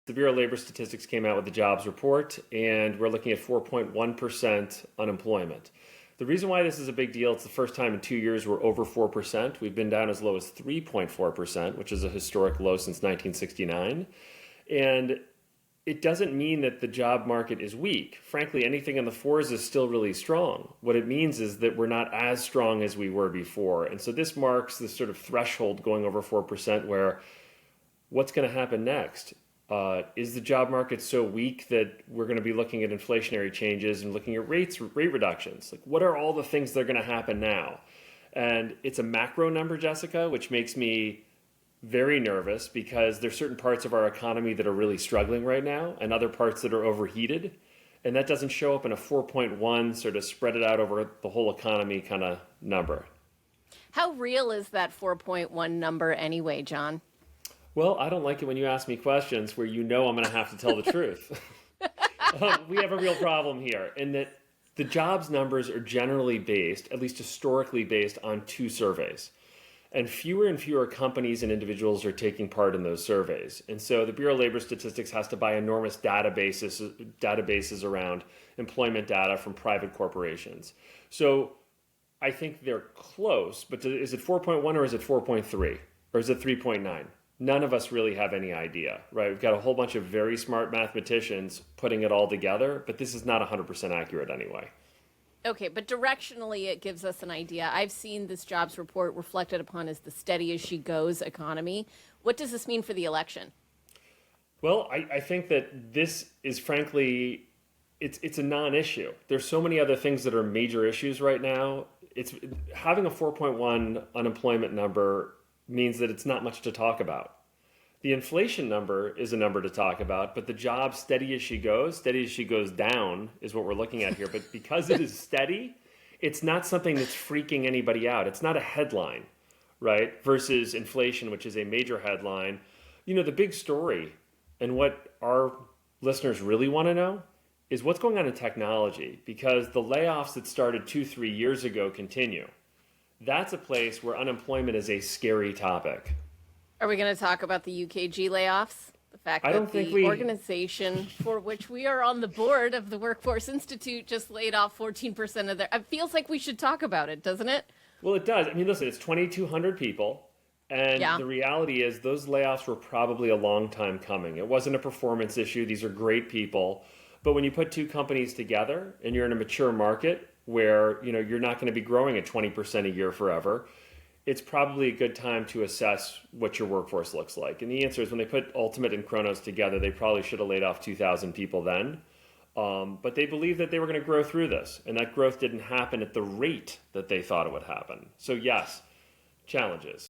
The Bureau of Labor Statistics came out with the jobs report, and we're looking at 4.1% unemployment. The reason why this is a big deal, it's the first time in 2 years we're over 4%. We've been down as low as 3.4%, which is a historic low since 1969. And it doesn't mean that the job market is weak. Frankly, anything in the fours is still really strong. What it means is that we're not as strong as we were before. And so this marks this sort of threshold going over 4% where what's going to happen next? Is the job market so weak that we're going to be looking at inflationary changes and looking at rate reductions? Like, what are all the things that are going to happen now? And it's a macro number, Jessica, which makes me very nervous because there's certain parts of our economy that are really struggling right now and other parts that are overheated. And that doesn't show up in a 4.1 sort of spread it out over the whole economy kind of number. How real is that 4.1 number anyway, John? Well, I don't like it when you ask me questions where you know I'm going to have to tell the truth. We have a real problem here in that the jobs numbers are generally based, at least historically based, on two surveys. And fewer companies and individuals are taking part in those surveys. And so the Bureau of Labor Statistics has to buy enormous databases around employment data from private corporations. So I think they're close, but is it 4.1 or is it 4.3 or is it 3.9? None of us really have any idea, right? We've got a whole bunch of very smart mathematicians putting it all together, but this is not 100% accurate anyway. Okay, but directionally it gives us an idea. I've seen this jobs report reflected upon as the steady as she goes economy. What does this mean for the election? Well, I think that this is frankly, it's a non-issue. There's so many other things that are major issues right now. It's having a 4.1 unemployment number means that it's not much to talk about. The inflation number is a number to talk about, but the job steady as she goes down is what we're looking at here. But because it is steady, it's not something that's freaking anybody out. It's not a headline, right? Versus inflation, which is a major headline. You know, the big story and what our listeners really want to know is what's going on in technology, because the layoffs that started 2-3 years ago continue. That's a place where unemployment is a scary topic. Are we going to talk about the UKG layoffs? The fact that the organization for which we are on the board of the Workforce Institute just laid off 14% of their... It feels like we should talk about it, doesn't it? Well, it does. I mean, listen, it's 2,200 people. And the reality is those layoffs were probably a long time coming. It wasn't a performance issue. These are great people. But when you put two companies together and you're in a mature market where you're not going to be growing at 20% a year forever, it's probably a good time to assess what your workforce looks like. And the answer is when they put Ultimate and Kronos together, they probably should have laid off 2,000 people then. But they believed that they were going to grow through this. And that growth didn't happen at the rate that they thought it would happen. So yes, challenges.